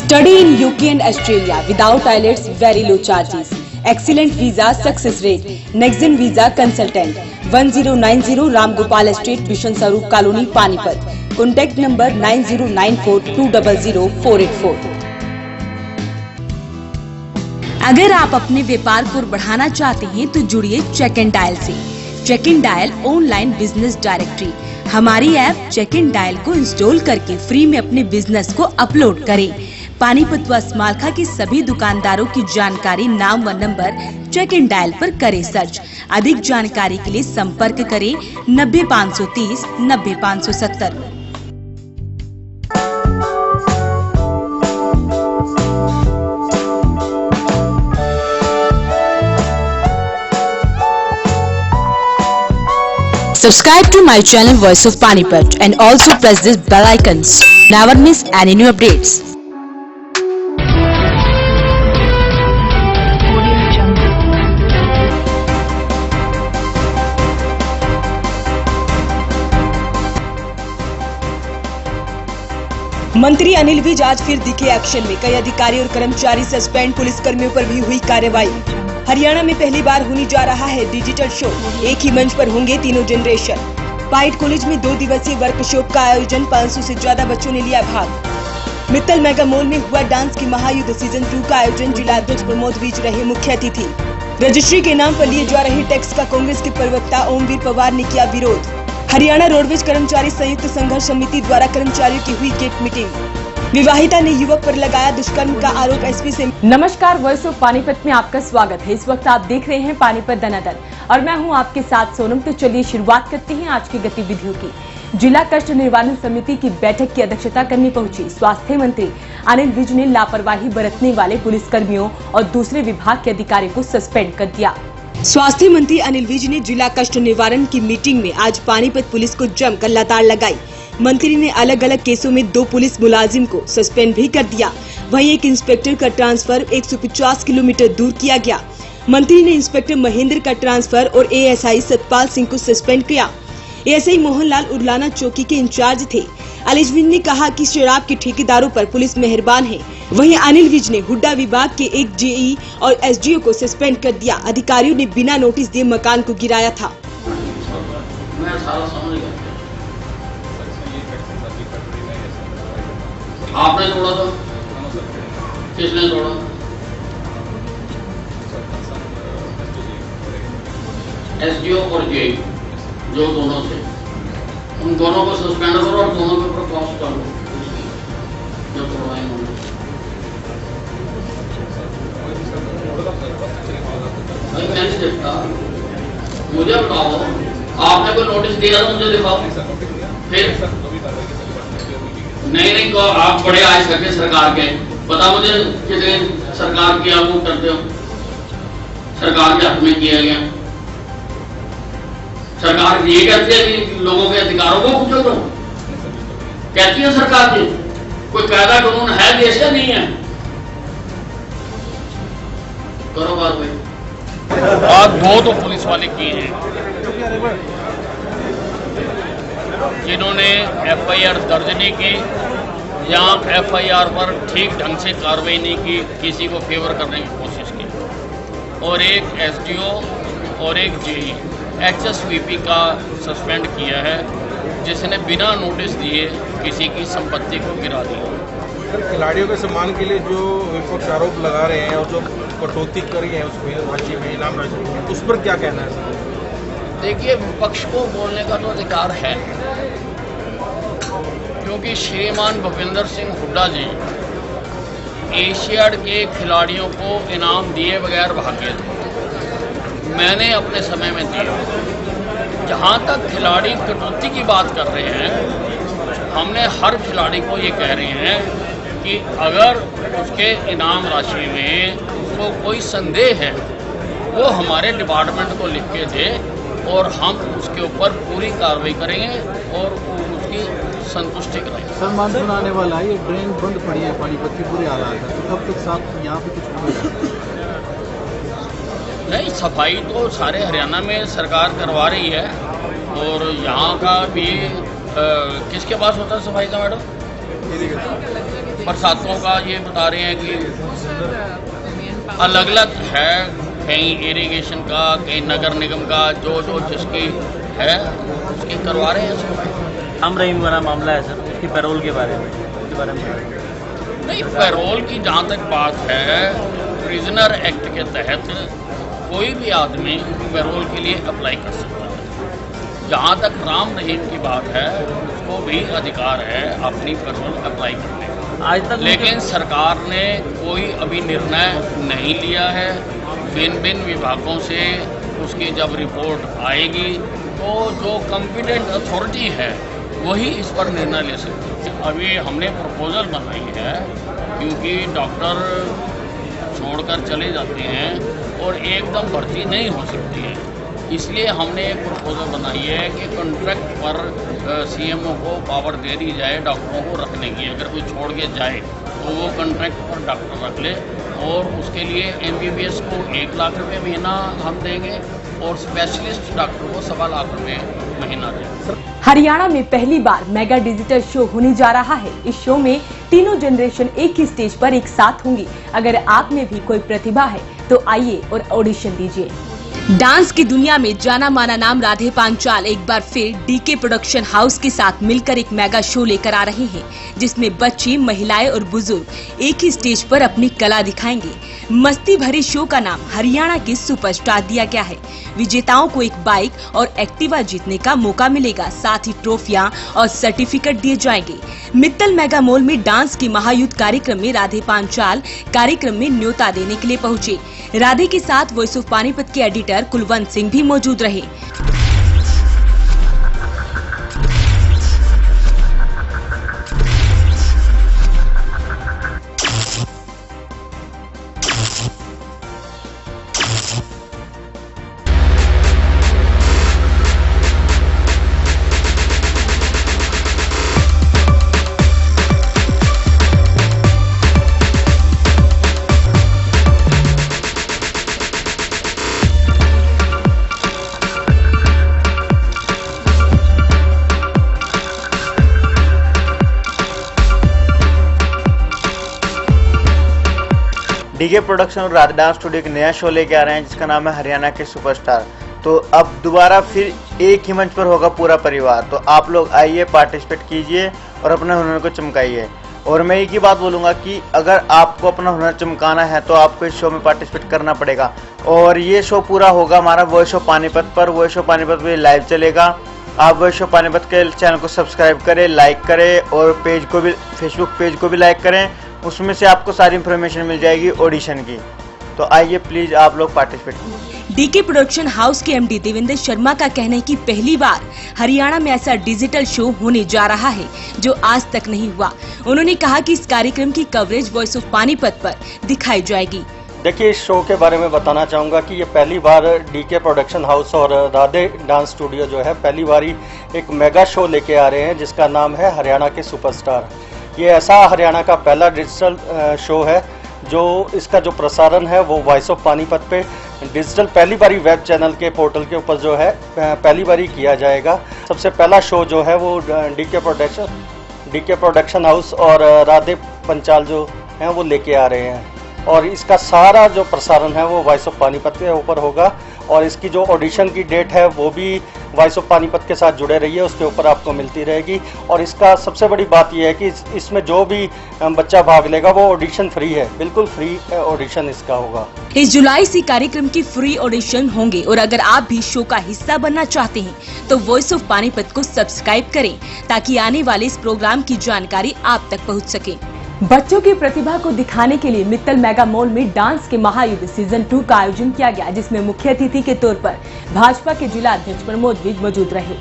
Study in UK and Australia without IELTS, very low charges. Excellent visa success rate. Nextgen visa consultant. 1090 Ram Gopal Street, Bishan Sarup Colony, Panipat. Contact number 9094200484. अगर आप अपने व्यापार को बढ़ाना चाहते हैं तो जुड़िए चेक एंड डायल से। Check and dial online business directory. हमारी ऐप चेक एंड डायल को इंस्टॉल करके फ्री में अपने बिजनेस को अपलोड करें। पानीपत व स्मारका के सभी दुकानदारों की जानकारी, नाम व नंबर चेक एंड डायल पर करें सर्च। अधिक जानकारी के लिए संपर्क करें 90530 90570। Subscribe to my channel Voice of Panipat and also press this bell icons. Never miss any new updates. मंत्री अनिल विज आज फिर दिखे एक्शन में। कई अधिकारी और कर्मचारी सस्पेंड, पुलिस कर्मियों पर भी हुई कार्रवाई। हरियाणा में पहली बार होने जा रहा है डिजिटल शो। एक ही मंच पर होंगे तीनों जनरेशन। पाइट कॉलेज में 2 दिवसीय वर्कशॉप का आयोजन, 500 से ज्यादा बच्चों ने लिया भाग। मित्तल मेगा मॉल में हुआ डांस की महायुद्ध सीजन 2 का आयोजन, जिला अध्यक्ष प्रमोद विज रहे मुख्य अतिथि। रजिस्ट्री के नाम पर लिए जा रहे टैक्स का कांग्रेस के प्रवक्ता ओमवीर पवार ने किया विरोध। हरियाणा रोडवेज कर्मचारी संयुक्त संघर्ष समिति द्वारा कर्मचारियों की हुई गेट मीटिंग। विवाहिता ने युवक पर लगाया दुष्कर्म का आरोप, एसपी से। नमस्कार, वॉइस ऑफ पानीपत में आपका स्वागत है। इस वक्त आप देख रहे हैं पानीपत दनादन और मैं हूं आपके साथ सोनम। तो चलिए शुरुआत करते हैं आज की गतिविधियों की। जिला कष्ट निवारण समिति की बैठक की अध्यक्षता करने पहुंची स्वास्थ्य मंत्री अनिल विज ने लापरवाही बरतने वाले पुलिसकर्मियों और दूसरे विभाग के अधिकारियों को सस्पेंड कर दिया। स्वास्थ्य मंत्री अनिल विज ने जिला कष्ट निवारण की मीटिंग में आज पानीपत पुलिस को जमकर लताड़ लगाई। मंत्री ने अलग अलग केसों में 2 पुलिस मुलाजिम को सस्पेंड भी कर दिया। वहीं एक इंस्पेक्टर का ट्रांसफर 150 किलोमीटर दूर किया गया। मंत्री ने इंस्पेक्टर महेंद्र का ट्रांसफर और एएसआई सतपाल सिंह को सस्पेंड किया। एएसआई मोहनलाल उरलाना चौकी के इंचार्ज थे। अनिल विज ने कहा कि शराब के ठेकेदारों पर पुलिस मेहरबान है। वहीं अनिल विज ने हुड्डा विभाग के एक जेई और एसडीओ को सस्पेंड कर दिया। अधिकारियों ने बिना नोटिस दिए मकान को गिराया था। आपने तोड़ा था? किसने तोड़ा? एसडीओ और जेई जो दोनों थे, उन दोनों को सस्पेंड करो और दोनों के ऊपर क्रॉस करो जो तोड़वाए उन्होंने। मैं नहीं देखता, मुझे बताओ, आपने कोई नोटिस दिया तो मुझे दिखाओ। फिर नहीं तो आप बड़े आज करके सरकार के, पता मुझे कितने सरकार की आप वो करते हो, सरकार के हक में किया गया। सरकार ये कहती है कि लोगों के अधिकारों को कुचल दो, कहती है सरकार की। कोई कायदा कानून है देश या नहीं है? करो बात भाई। बात 2 तो पुलिस वाले की हैं जिन्होंने एफआईआर दर्ज नहीं की या एफआईआर पर ठीक ढंग से कार्रवाई नहीं की, किसी को फेवर करने की कोशिश की। और एक एसडीओ और एक जेई एचएसवीपी का सस्पेंड किया है, जिसने बिना नोटिस दिए किसी की संपत्ति को गिरा दिया। खिलाड़ियों के सम्मान के लिए जो विपक्ष आरोप लगा रहे हैं और जो कटौती करी है उसमें राशि में, इनाम राशि, उस पर क्या कहना है? देखिए, विपक्ष को बोलने का तो अधिकार है, क्योंकि श्रीमान भूपेंद्र सिंह हुड्डा जी एशियाड के खिलाड़ियों को इनाम दिए बगैर भागे थे। मैंने अपने समय में दिया। जहाँ तक खिलाड़ी कटौती की बात कर रहे हैं, हमने हर खिलाड़ी को ये कह रहे हैं कि अगर उसके इनाम राशि में उसको कोई संदेह है, वो हमारे डिपार्टमेंट को लिख के दे और हम उसके ऊपर पूरी कार्रवाई करेंगे और उसकी संतुष्टि कराएंगे। सम्मान बनाने वाला ये ड्रेन बंद पड़ी है, पानीपत की बुरी हालात है, तो कब तक साफ यहाँ पे कुछ नहीं? सफाई तो सारे हरियाणा में सरकार करवा रही है और यहाँ का भी किसके पास होता है सफाई का मैडम? बरसातों का ये बता रहे हैं कि अलग अलग है, कहीं इरिगेशन का, कहीं नगर निगम का, जो जिसकी है उसकी करवा रहे हैं सफाई। राम रहीम वाला मामला है सर, उसकी पैरोल के बारे में, नहीं, पैरोल की जहाँ तक बात है, प्रिजनर एक्ट के तहत कोई भी आदमी पैरोल के लिए अप्लाई कर सकता है। जहाँ तक राम रहीम की बात है, उसको भी अधिकार है अपनी पैरोल अप्लाई करने का। आज तक लेकिन सरकार ने कोई अभी निर्णय नहीं लिया है। भिन्न विभागों से उसकी जब रिपोर्ट आएगी तो जो कॉम्पिटेंट अथॉरिटी है वही इस पर निर्णय ले सकती है। अभी हमने प्रपोजल बनाई है, क्योंकि डॉक्टर छोड़कर चले जाते हैं और एकदम भर्ती नहीं हो सकती है, इसलिए हमने एक प्रपोजल बनाई है कि कॉन्ट्रैक्ट पर सीएमओ को पावर दे दी जाए डॉक्टरों को रखने की। अगर कोई छोड़ के जाए तो वो कॉन्ट्रैक्ट पर डॉक्टर रख ले, और उसके लिए MBBS को 1 लाख रुपये महीना हम देंगे और स्पेशलिस्ट डॉक्टर को 1.25 लाख रुपये महीना देंगे। हरियाणा में पहली बार मेगा डिजिटल शो होने जा रहा है। इस शो में तीनों जनरेशन एक ही स्टेज पर एक साथ होंगी। अगर आप में भी कोई प्रतिभा है तो आइए और ऑडिशन दीजिए। डांस की दुनिया में जाना माना नाम राधे पांचाल एक बार फिर डीके प्रोडक्शन हाउस के साथ मिलकर एक मेगा शो लेकर आ रहे हैं, जिसमें बच्चे, महिलाएं और बुजुर्ग एक ही स्टेज पर अपनी कला दिखाएंगे। मस्ती भरे शो का नाम हरियाणा के सुपरस्टार दिया गया है। विजेताओं को एक बाइक और एक्टिवा जीतने का मौका मिलेगा, साथ ही ट्रॉफियां और सर्टिफिकेट दिए जाएंगे। मित्तल मेगा मॉल में डांस के महायुद्ध कार्यक्रम में राधे पांचाल कार्यक्रम में न्योता देने के लिए पहुंचे। राधे के साथ वॉइस ऑफ पानीपत के एडिटर कुलवंत सिंह भी मौजूद रहे। डीके प्रोडक्शन और राधे डांस स्टूडियो एक नया शो लेके आ रहे हैं जिसका नाम है हरियाणा के सुपरस्टार। तो अब दोबारा फिर एक ही मंच पर होगा पूरा परिवार। तो आप लोग आइए, पार्टिसिपेट कीजिए और अपने हुनर को चमकाइए। और मैं एक ही बात बोलूँगा कि अगर आपको अपना हुनर चमकाना है तो आपको इस शो में पार्टिसिपेट करना पड़ेगा। और ये शो पूरा होगा हमारा वॉइस ऑफ पानीपत पर। वॉइस ऑफ पानीपत पर लाइव चलेगा। आप वॉइस ऑफ पानीपत के चैनल को सब्सक्राइब करें, लाइक करें और पेज को भी, फेसबुक पेज को भी लाइक करें। उसमें से आपको सारी इन्फॉर्मेशन मिल जाएगी ऑडिशन की। तो आइए प्लीज आप लोग पार्टिसिपेट कीजिए। डीके प्रोडक्शन हाउस के MD देवेंद्र शर्मा का कहना है कि पहली बार हरियाणा में ऐसा डिजिटल शो होने जा रहा है जो आज तक नहीं हुआ। उन्होंने कहा कि इस कार्यक्रम की कवरेज वॉइस ऑफ पानीपत पर दिखाई जाएगी। देखिए, इस शो के बारे में बताना चाहूँगा कि ये पहली बार डीके प्रोडक्शन हाउस और राधे डांस स्टूडियो जो है पहली बार ही एक मेगा शो लेके आ रहे हैं जिसका नाम है हरियाणा के सुपरस्टार। ये ऐसा हरियाणा का पहला डिजिटल शो है जो इसका जो प्रसारण है वो वॉइस ऑफ पानीपत पे डिजिटल पहली बारी वेब चैनल के पोर्टल के ऊपर जो है पहली बारी किया जाएगा। सबसे पहला शो जो है वो डीके प्रोडक्शन हाउस और राधे पंचाल जो हैं वो लेके आ रहे हैं। और इसका सारा जो प्रसारण है वो वॉइस ऑफ पानीपत के ऊपर होगा। और इसकी जो ऑडिशन की डेट है वो भी वॉइस ऑफ पानीपत के साथ जुड़े रहिए, उसके ऊपर आपको मिलती रहेगी। और इसका सबसे बड़ी बात यह है कि इसमें जो भी बच्चा भाग लेगा वो ऑडिशन फ्री है, बिल्कुल फ्री ऑडिशन इसका होगा। इस जुलाई से कार्यक्रम की फ्री ऑडिशन होंगे। और अगर आप भी शो का हिस्सा बनना चाहते हैं तो वॉइस ऑफ पानीपत को सब्सक्राइब करें ताकि आने वाले इस प्रोग्राम की जानकारी आप तक पहुँच सके। बच्चों की प्रतिभा को दिखाने के लिए मित्तल मेगा मॉल में डांस के महायुद्ध सीजन 2 का आयोजन किया गया, जिसमें मुख्य अतिथि के तौर पर भाजपा के जिला अध्यक्ष प्रमोद विज मौजूद रहे।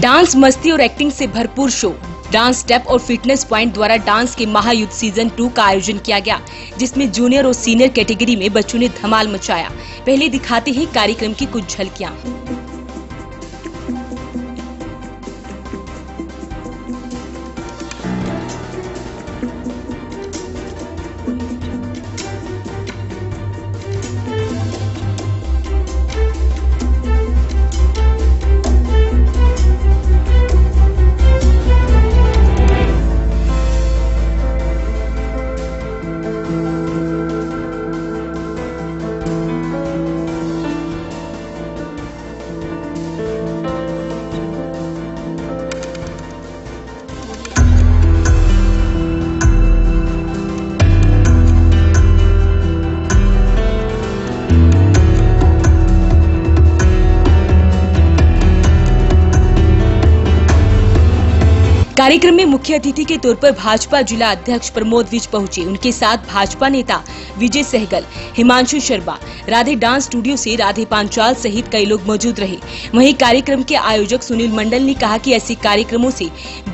डांस, मस्ती और एक्टिंग से भरपूर शो डांस स्टेप और फिटनेस पॉइंट द्वारा डांस के महायुद्ध सीजन 2 का आयोजन किया गया, जिसमें जूनियर और सीनियर कैटेगरी में बच्चों ने धमाल मचाया। पहले दिखाते हैं कार्यक्रम की कुछ झलकियां। कार्यक्रम में मुख्य अतिथि के तौर पर भाजपा जिला अध्यक्ष प्रमोद विज पहुंचे। उनके साथ भाजपा नेता विजय सहगल, हिमांशु शर्मा, राधे डांस स्टूडियो से राधे पांचाल सहित कई लोग मौजूद रहे। वहीं कार्यक्रम के आयोजक सुनील मंडल ने कहा कि ऐसे कार्यक्रमों से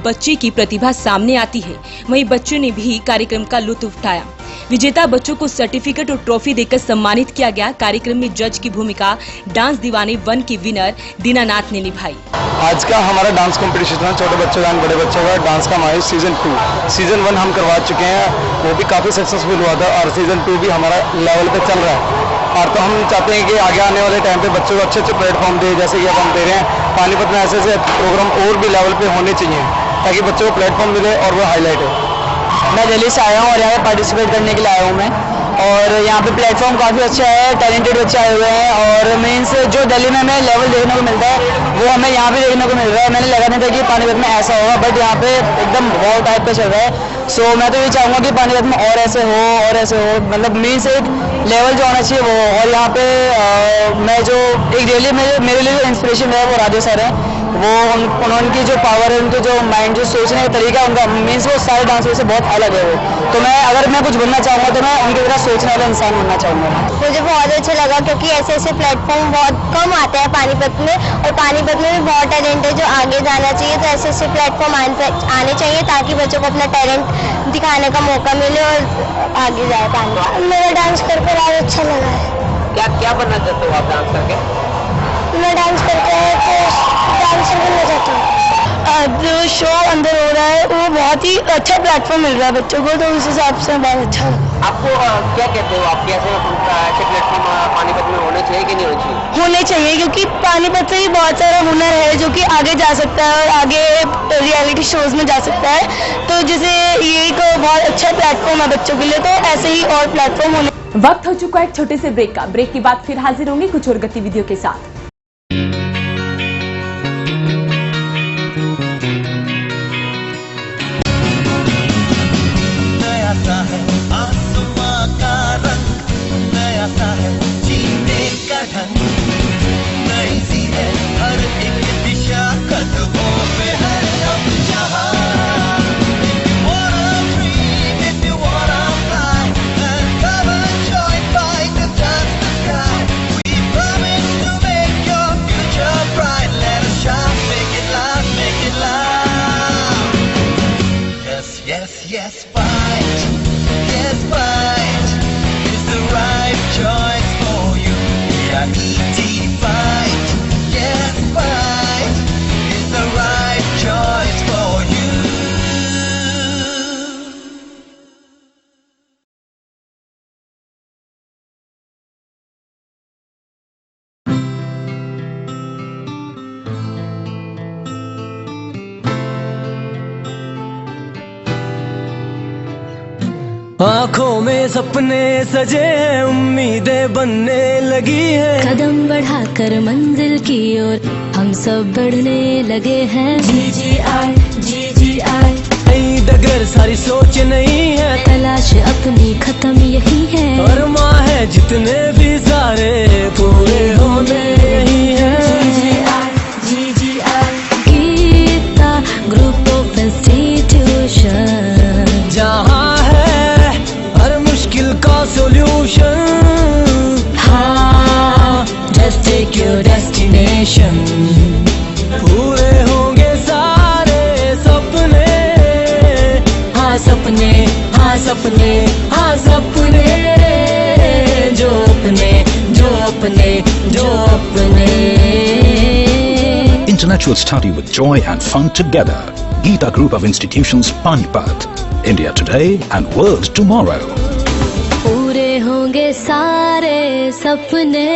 बच्चे की प्रतिभा सामने आती है। वहीं बच्चों ने भी कार्यक्रम का लुत्फ उठाया। विजेता बच्चों को सर्टिफिकेट और ट्रॉफी देकर सम्मानित किया गया। कार्यक्रम में जज की भूमिका डांस दीवाने 1 की विनर दीनानाथ ने निभाई। आज का हमारा डांस कंपटीशन है, छोटे बच्चों का बड़े बच्चों का डांस का हमारे सीजन 2 सीजन 1 हम करवा चुके हैं, वो भी काफ़ी सक्सेसफुल हुआ था और सीजन 2 भी हमारा लेवल पे चल रहा है। और तो हम चाहते हैं कि आगे आने वाले टाइम पे बच्चों को अच्छे अच्छे प्लेटफॉर्म दे, जैसे कि अब हम दे रहे हैं पानीपत में ऐसे प्रोग्राम और भी लेवल पे होने चाहिए ताकि बच्चों को प्लेटफॉर्म मिले और वो हाईलाइट हो। मैं दिल्ली से आया हूँ और यहाँ पे पार्टिसिपेट करने के लिए आया हूँ मैं, और यहाँ पे प्लेटफॉर्म काफ़ी अच्छा है, टैलेंटेड बच्चे आए हुए हैं और मीन्स जो दिल्ली में हमें लेवल देखने को मिलता है वो हमें यहाँ भी देखने को मिल रहा है। मैंने लगा नहीं था कि पानीपत में ऐसा होगा, बट यहाँ पे एकदम बहुत टाइप का चल रहा है। सो मैं तो ये चाहूँगा कि पानीपत में और ऐसे हो, मतलब मीन्स एक लेवल जो होना चाहिए वो। और यहाँ पे मैं जो एक डेली मेरे लिए जो इंस्पिरेशन है वो राधे सर है। वो उनकी जो पावर है, उनके जो माइंड, जो सोचने का तरीका उनका मीन्स वो सारे डांसर से बहुत अलग है वो। तो मैं अगर मैं कुछ बनना चाहूँगा तो मैं उनकी तरह सोचने वाला इंसान बनना चाहूँगा। मुझे बहुत अच्छा लगा क्योंकि ऐसे प्लेटफॉर्म बहुत कम आते हैं पानीपत में, और पानीपत में भी बहुत टैलेंट है जो आगे जाना चाहिए। तो ऐसे प्लेटफॉर्म आने चाहिए ताकि बच्चों को अपना टैलेंट दिखाने का मौका मिले और आगे जाए पानीपत। मेरा डांस कर बहुत अच्छा लगा है। क्या बनना चाहते हो आप डांस करके? मैं डांस करके डांसर बनना चाहता हूँ। जो शो अंदर हो रहा है वो बहुत ही अच्छा प्लेटफॉर्म मिल रहा है बच्चों को, तो उस हिसाब से बहुत अच्छा है। आपको क्या कहते हो, आप कैसे ऐसे प्लेटफॉर्म पानीपत में होने चाहिए कि नहीं होने चाहिए? होने चाहिए, क्योंकि पानीपत से ही बहुत सारा हुनर है जो कि आगे जा सकता है और आगे रियलिटी शोज में जा सकता है। तो जैसे ये एक बहुत अच्छा प्लेटफॉर्म है बच्चों के लिए, तो ऐसे ही और प्लेटफॉर्म होने। वक्त हो चुका है एक छोटे से ब्रेक का। ब्रेक के बाद फिर हाजिर होंगे कुछ और गतिविधियों के साथ। Yes, fight. Yes, fight. It's the right choice for you. Yeah, ET fight. Yes, fight. It's the right choice for you. आँखों में सपने सजे हैं, उम्मीदें बनने लगी है। कदम बढ़ाकर मंजिल की ओर हम सब बढ़ने लगे हैं। GGR नई डगर सारी सोच नहीं है, तलाश अपनी खत्म यही है। और माँ है जितने भी सारे पूरे होने यही है। GGR Geeta group of institution, जहाँ है हर मुश्किल का सोल्यूशन। हाँ, just take your destination। पूरे होंगे सारे सपने, हाँ सपने, हाँ सपने, हाँ सपने, जो अपने, जो अपने, जो अपने। Intellectual study with joy and fun together. Geeta Group of Institutions, Panipat. India today and world tomorrow. पूरे होंगे सारे सपने।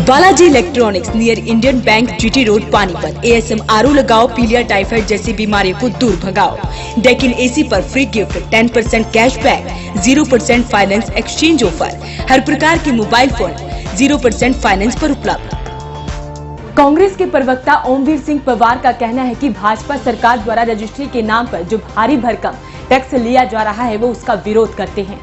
Balaji electronics near Indian bank GT road Panipat. ASM RO लगाओ, पीलिया टाइफाइड जैसी बीमारियों को दूर भगाओ। डेकिन AC पर free gift, 10% cashback, 0% finance exchange offer. हर प्रकार के मोबाइल फोन 0% फाइनेंस पर उपलब्ध। कांग्रेस के प्रवक्ता ओमवीर सिंह पवार का कहना है कि भाजपा सरकार द्वारा रजिस्ट्री के नाम पर जो भारी भरकम टैक्स लिया जा रहा है वो उसका विरोध करते हैं।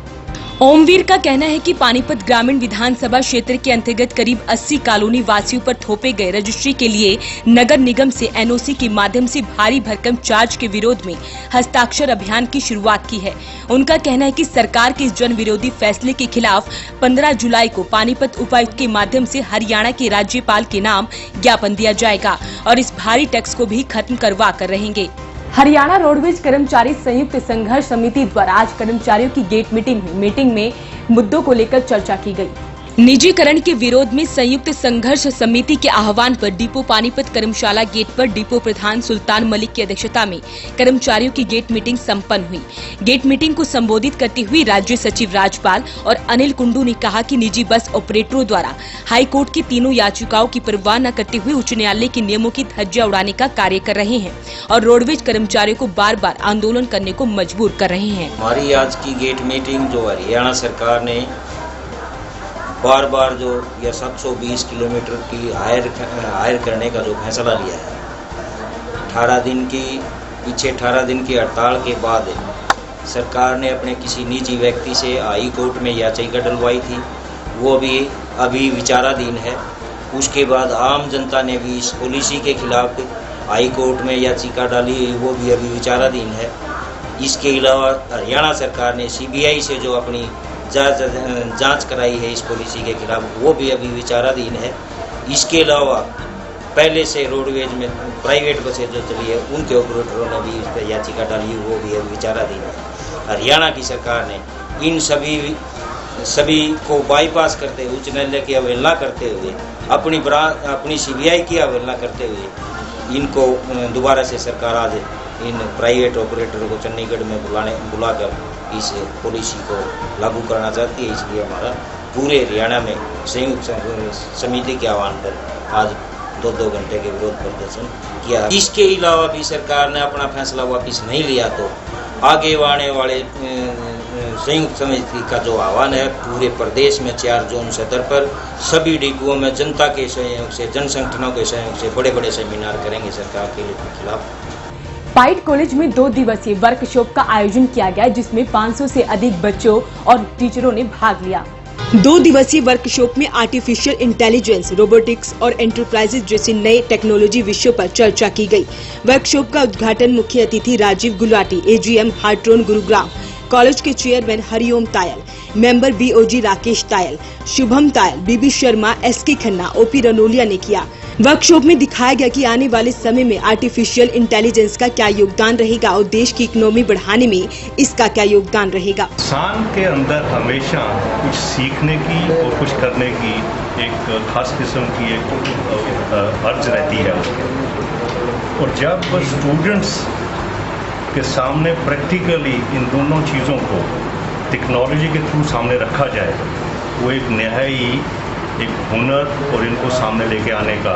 ओमवीर का कहना है कि पानीपत ग्रामीण विधानसभा क्षेत्र के अंतर्गत करीब 80 कॉलोनी वासियों पर थोपे गए रजिस्ट्री के लिए नगर निगम से एनओसी के माध्यम से भारी भरकम चार्ज के विरोध में हस्ताक्षर अभियान की शुरुआत की है। उनका कहना है कि सरकार के इस जन विरोधी फैसले के खिलाफ 15 जुलाई को पानीपत उपायुक्त के माध्यम से हरियाणा के राज्यपाल के नाम ज्ञापन दिया जाएगा और इस भारी टैक्स को भी खत्म करवा कर रहेंगे। हरियाणा रोडवेज कर्मचारी संयुक्त संघर्ष समिति द्वारा आज कर्मचारियों की गेट मीटिंग में मुद्दों को लेकर चर्चा की गई। निजीकरण के विरोध में संयुक्त संघर्ष समिति के आह्वान पर डिपो पानीपत कर्मशाला गेट पर डिपो प्रधान सुल्तान मलिक की अध्यक्षता में कर्मचारियों की गेट मीटिंग संपन्न हुई। गेट मीटिंग को संबोधित करते हुए राज्य सचिव राजपाल और अनिल कुंडू ने कहा कि निजी बस ऑपरेटरों द्वारा हाई कोर्ट की तीनों याचिकाओं की परवाह न करते हुए उच्च न्यायालय के नियमों की धज्जियां उड़ाने का कार्य कर रहे हैं और रोडवेज कर्मचारियों को बार बार आंदोलन करने को मजबूर कर रहे हैं। हमारी आज की गेट मीटिंग जो हरियाणा सरकार ने बार बार जो यह 720 किलोमीटर की हायर करने का जो फैसला लिया है, 18 दिन की हड़ताल के बाद सरकार ने अपने किसी निजी व्यक्ति से हाई कोर्ट में याचिका डलवाई थी, वो भी अभी विचाराधीन है। उसके बाद आम जनता ने भी इस पॉलिसी के खिलाफ हाई कोर्ट में याचिका डाली, वो भी अभी विचाराधीन है। इसके अलावा हरियाणा सरकार ने सीबीआई से जो अपनी जांच कराई है इस पॉलिसी के खिलाफ, वो भी अभी विचाराधीन है। इसके अलावा पहले से रोडवेज में प्राइवेट बसें जो चली है उनके ऑपरेटरों ने भी इस पर याचिका डाली, वो भी अभी विचाराधीन है। हरियाणा की सरकार ने इन सभी को बाईपास करते हुए, उच्च न्यायालय की अवहेलना करते हुए, अपनी सीबीआई की अवहेलना करते हुए इनको दोबारा से सरकार आज इन प्राइवेट ऑपरेटर को चंडीगढ़ में बुलाकर इस पॉलिसी को लागू करना चाहती है। इसलिए हमारा पूरे हरियाणा में संयुक्त समिति के आह्वान पर आज 2-2 घंटे के विरोध प्रदर्शन किया। इसके अलावा भी सरकार ने अपना फैसला वापस नहीं लिया तो आगे आने वाले संयुक्त समिति का जो आह्वान है, पूरे प्रदेश में 4 जून सत्र पर सभी डिपोओं में जनता के सहयोग से, जन संगठनों के सहयोग से बड़े सेमिनार करेंगे सरकार के खिलाफ। पाइट कॉलेज में 2 दिवसीय वर्कशॉप का आयोजन किया गया, जिसमें 500 से अधिक बच्चों और टीचरों ने भाग लिया। 2 दिवसीय वर्कशॉप में आर्टिफिशियल इंटेलिजेंस, रोबोटिक्स और एंटरप्राइजेज जैसी नए टेक्नोलॉजी विषयों पर चर्चा की गई। वर्कशॉप का उद्घाटन मुख्य अतिथि राजीव गुलाटी, एजीएम हार्ट्रोन गुरुग्राम, कॉलेज के chairman Hariom Tayal, member BOG Rakesh Tayal, Shubham Tayal, BB Sharma, SK Khanna, OP Ranolia ने किया। वर्कशॉप में दिखाया गया कि आने वाले समय में आर्टिफिशियल इंटेलिजेंस का क्या योगदान रहेगा और देश की इकोनॉमी बढ़ाने में इसका क्या योगदान रहेगा। इंसान के अंदर हमेशा कुछ सीखने की और कुछ करने की एक खास किस्म की एक अर्ज रहती है उसके, और जब स्टूडेंट्स के सामने प्रैक्टिकली इन दोनों चीज़ों को टेक्नोलॉजी के थ्रू सामने रखा जाए, वो एक नहाई एक हुनर और इनको सामने लेके आने का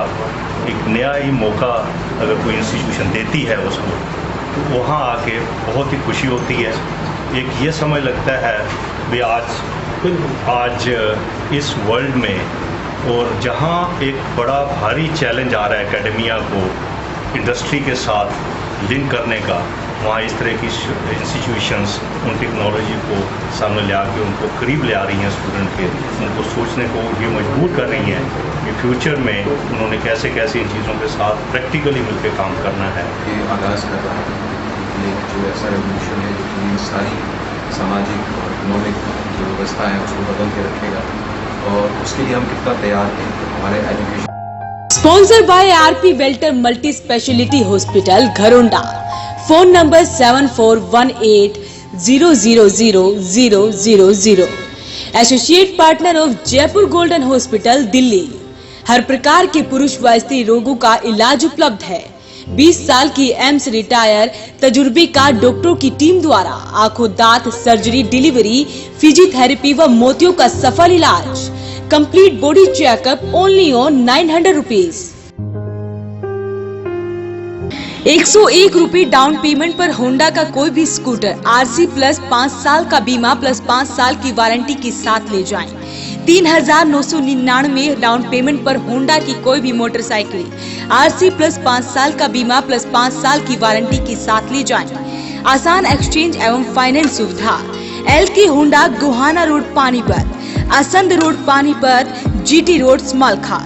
एक नया ही मौका अगर कोई इंस्टीट्यूशन देती है उसको, तो वहाँ आके बहुत ही खुशी होती है। एक ये समझ लगता है भी आज इस वर्ल्ड में, और जहाँ एक बड़ा भारी चैलेंज आ रहा है एकेडमिया को इंडस्ट्री के साथ लिंक करने का, वहाँ इस तरह की इंस्टीट्यूशंस उन टेक्नोलॉजी को सामने ले आके उनको करीब ले आ रही हैं स्टूडेंट के, उनको सोचने को ये मजबूर कर रही हैं कि फ्यूचर में उन्होंने कैसे इन चीज़ों के साथ प्रैक्टिकली मिलकर काम करना है। ये आगाज़ कर रहा है जो ऐसा रेवोल्यूशन है जो इन सारी सामाजिक और इकोनॉमिक जो व्यवस्था है उसको बदल के रखेगा, और उसके लिए हम कितना तैयार हैं। हमारे एजुकेशन स्पॉन्सर बाय आरपी वेल्टर multi speciality hospital, Gharaunda. Phone number 7418000000। Associate partner of Jaipur golden hospital, Delhi. हर प्रकार के पुरुष व स्त्री रोगों का इलाज उपलब्ध है। 20 साल की एम्स रिटायर तजुर्बेकार डॉक्टरों की टीम द्वारा आंखों, दांत, सर्जरी, डिलीवरी, फिजियोथेरेपी व मोतियों का सफल इलाज। Complete body checkup only on 900 rupees. 101 रुपए डाउन पेमेंट पर होंडा का कोई भी स्कूटर आरसी प्लस 5 साल का बीमा प्लस 5 साल की वारंटी के साथ ले जाएं। 3,999 डाउन पेमेंट पर होंडा की कोई भी मोटरसाइकिल आरसी प्लस 5 साल का बीमा प्लस 5 साल की वारंटी के साथ ले जाएं। आसान एक्सचेंज एवं फाइनेंस सुविधा। LK Honda Gohana road Panipat, Assandh road Panipat, GT road स्मलखा।